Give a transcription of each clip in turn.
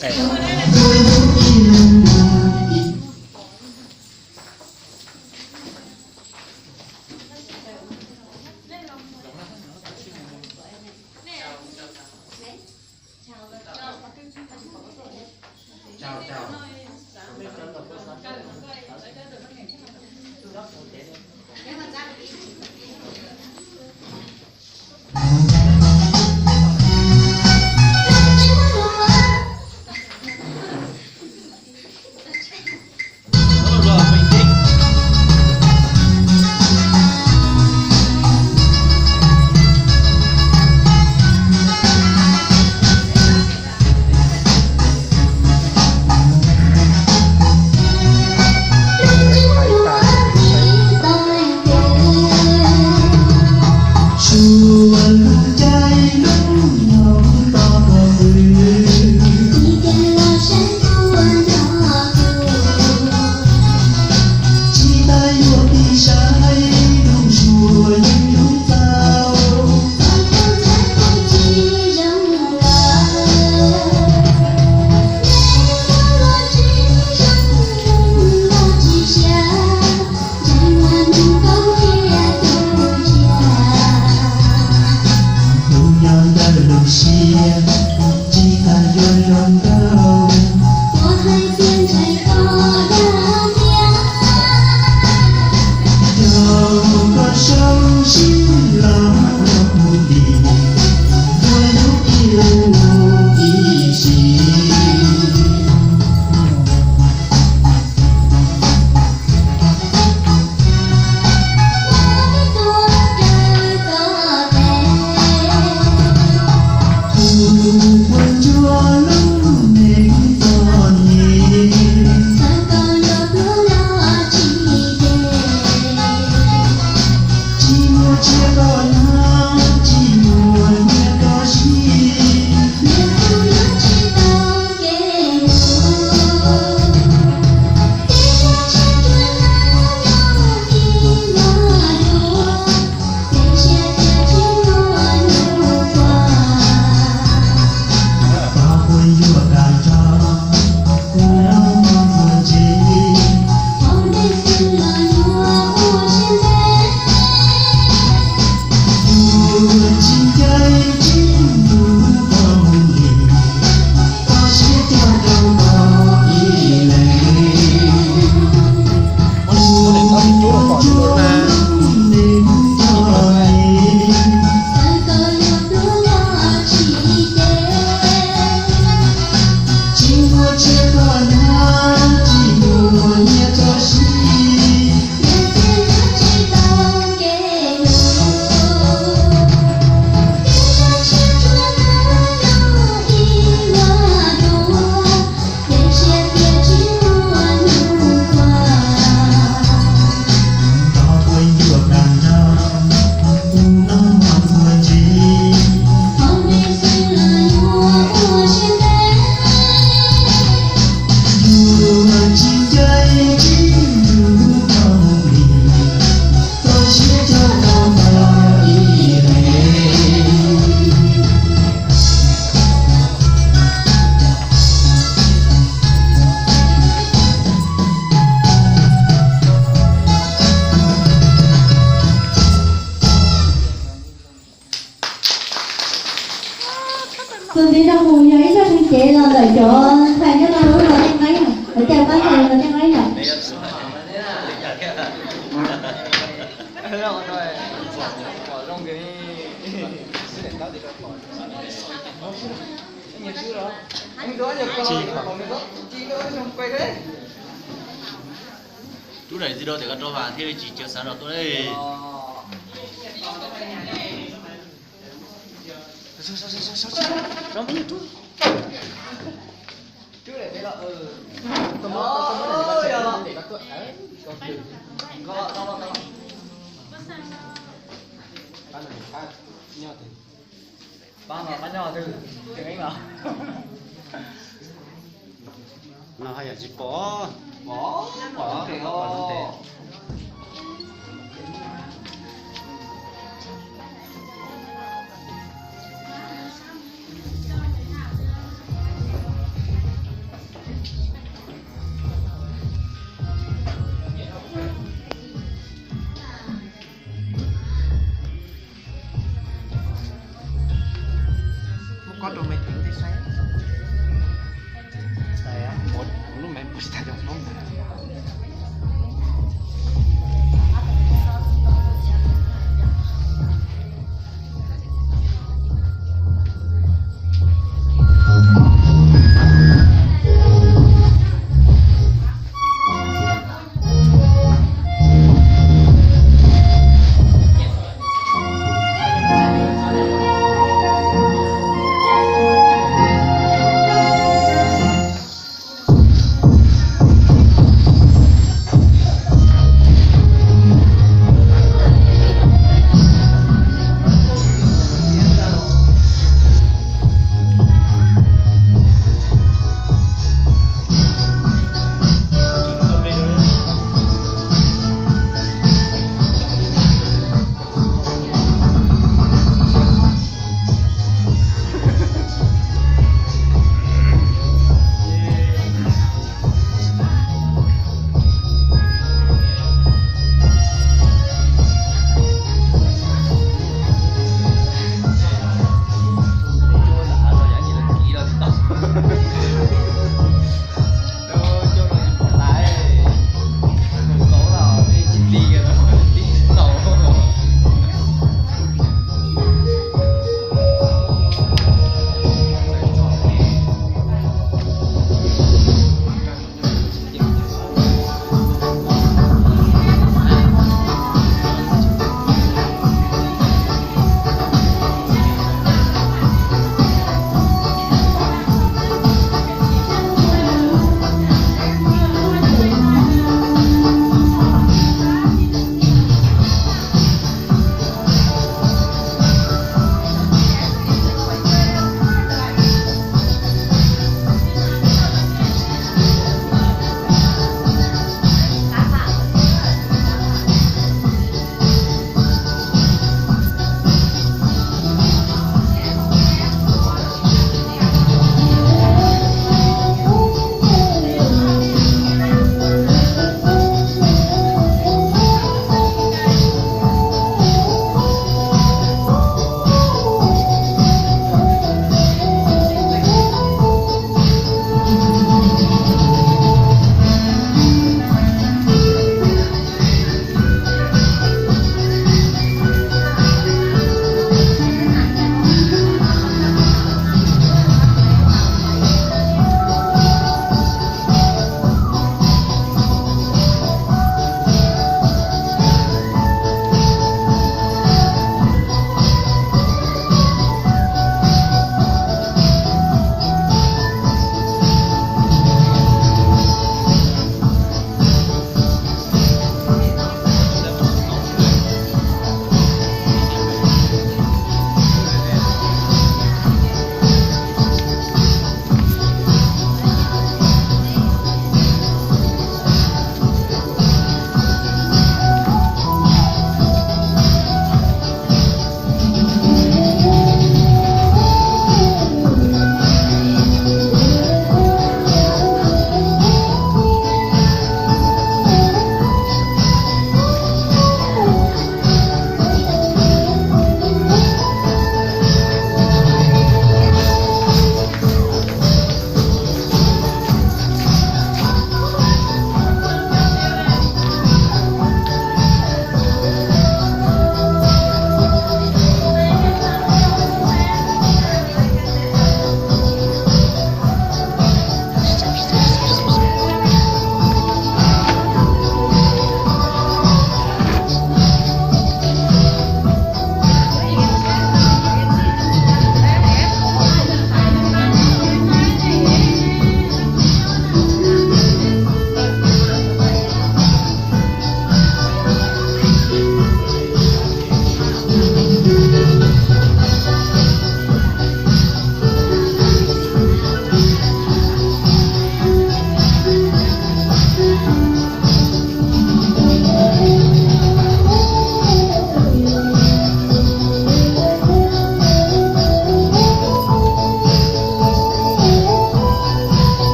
Phương đi ra mùi nhảy ra thì chị là đợi chỗ thầy cho tao là đang lấy nè, để chào bác thầy là đang lấy nè. Chú này gì đâu để con cho vào thế chỉ chưa sáng rồi tôi đây. Nó biết chú. Chú để thế là tao mới để bắt tuệ đấy. Có. Ban này khác nhau thì. Ban nhau từ tiếng Anh nào. Nó hay là chỉ bỏ thì không.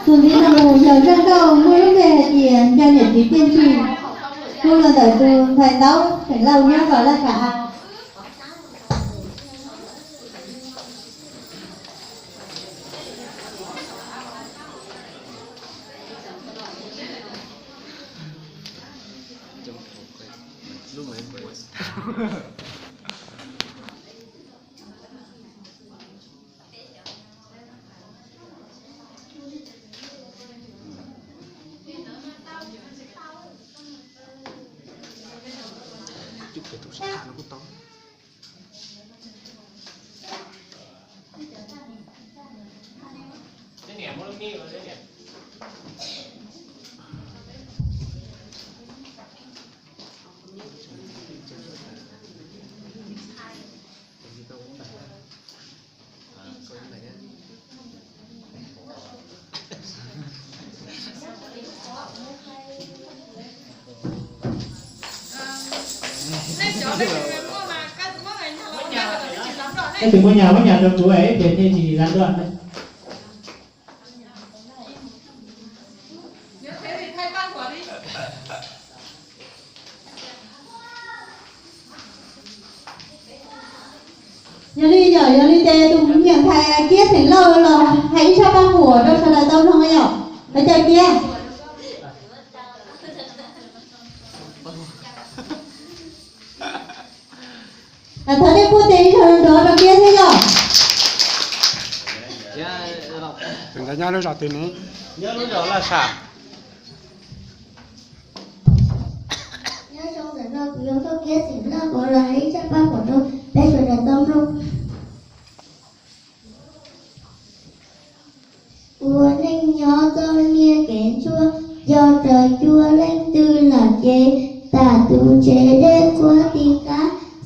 Tuần đi là một giờ chân cầu mua lúc về thì cho nhận tí tiên trì. Mua là đợi từ thành đâu, thành lâu nhá gọi là cả. Chút về tôi sẽ nó cũng to. Cái nẻ mua đi rồi cái nẻ. Em từ ngôi nhà được chú ấy để thì chỉ gián đoạn đấy. Nếu thế thì thay ban quả đi. Giờ đi tê tụi mình nhận thầy kia thành lâu rồi hãy cho ba của đâu sao lại tao không có nhỏ phải chờ kia thôi đi cô tí rồi đó kia thế rồi đừng thấy nhau nó rõ tiền ấy. Nhớ lúc đó là sao? Nhớ trong lần đó yếu tố kia thì nó có lấy chắc ba của tôi bây giờ là tâm luôn. Vua ninh nhó do nia kén chua do trời chua lên tư là chế tà tu chế đế của tì cá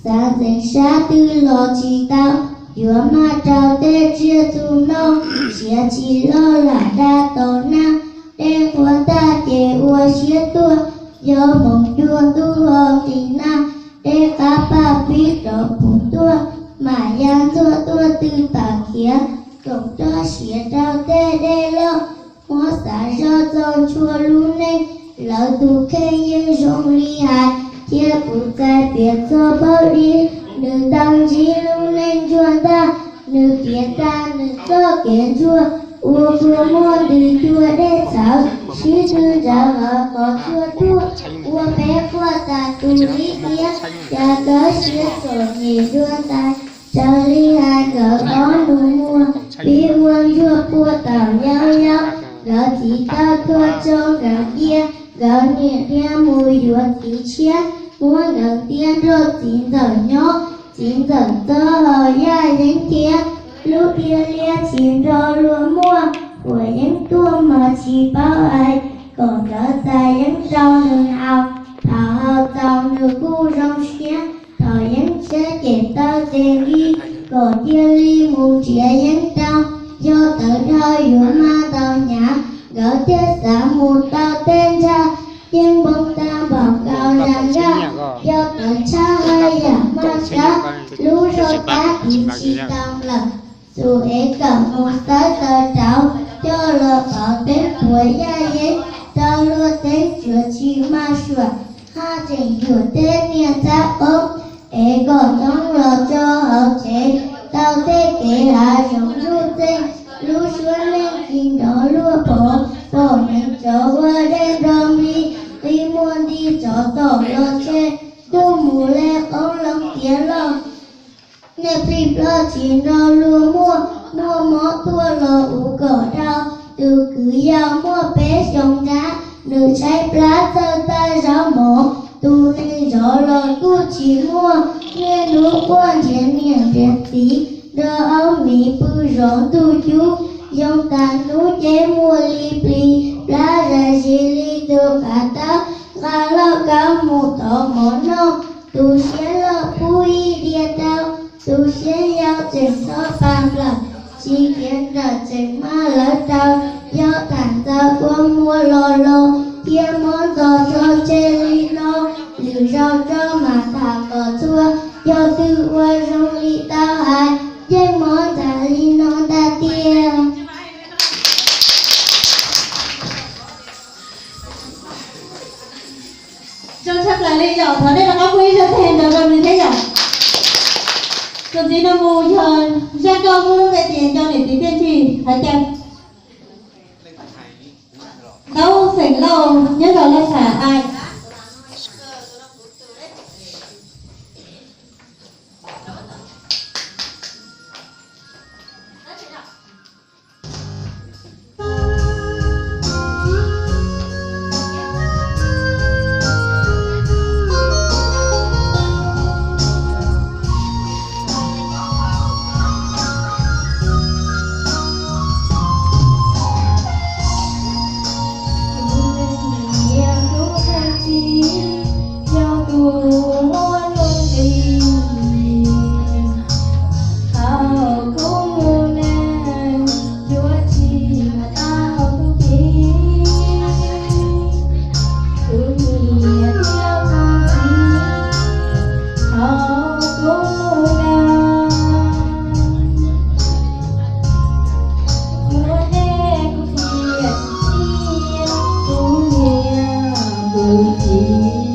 xa dành xa tư lò chi tao dùa ma trao tê chia tu nông chia chi lo là đa tổ na đế của ta chế ua chia tua do mong chua tu hò tì na đế cá ba bí rõ phù tua mà giang tua tư bà khía cộng cho xía trao tê đê lô hóa xả do dòng chua lưu ninh lỡ tu kê yên rong ly hạt chia phụ cài biệt cho bao đi nữ tăng chí lưu ninh chuan ta nữ kiệt ta nữ cho kiến chua ua vừa mua đi chua đê xảo xí thư giáo ở có chua tua ua bé qua ta tu lý kia cha tới xía sổ nhì chuan ta cho ly hai cỡ có nụ mua bí quân chua cua tàu nhau nhau gỡ chỉ tao thua cho gỡ kia gỡ nhẹ theo mùi ruột tí chết muốn gỡ tiên rồi chín giờ nhó chín giờ tơ hờ ya dính kia lúc kia lia chín rồi lúa mua của những tua mà chỉ bao ai còn đỡ dài những rau đường hào thảo hào tàu nửa cu rong xía thảo những chế chế tao chế ghi có tiên ly mù chế những tao do tự thôi dùa ma tao nhã gỡ tiết xã mù tao tên ra nhưng bông ta bảo cao rằng ra do tự cha hơi giả ma cha lũ rồi ta chỉ tao lần dù ấy cầm một tới tờ trảo cho lừa bảo tên của gia giấy tao lừa tên chữa chi ma sửa ha trình dùa tên nhà ta ốm ấy còn trong lừa cho hợp chế tao thế kể hạ sống du tinh lũ xuống lên kinh đó lúa bỏ mình cho qua đêm rong đi muôn đi cho tổ lo chê tu mù lê ông lông tiếng lo nè phim lo chỉ lo lúa mua mó tua lo ủ cỏ đau từ cứ giao mua bé sông đá nữ trái lá tơ tay rau mổ tu nên gió lo cu chỉ mua nghe núi quan chiến miệng đẹp tí đỡ áo mỹ bư gió tu chú dòng tàn núi chế mua li lá ra xì li từ cả tao gà lo cá một tổ món nô tu xé lo pui địa tao tu xé giao chừng so phàm lần chỉ kiến ra chừng ma lỡ tao do tàn tao quân mua lô kia món giò cho chê li nô liều rau cho mà thả cỏ chua do tư qua rong li tao hai danh món thả li nô ta tia giỏ thở đây là các quý rất thèm được rồi mình thấy giỏ đồng chí nam mô cho gia công luôn về tiền cho để tí tiên trì thấy chưa đâu sảnh lâu nhớ rồi lên xả ai Hãy subscribe cho kênh Ghiền Mì Gõ để không bỏ lỡ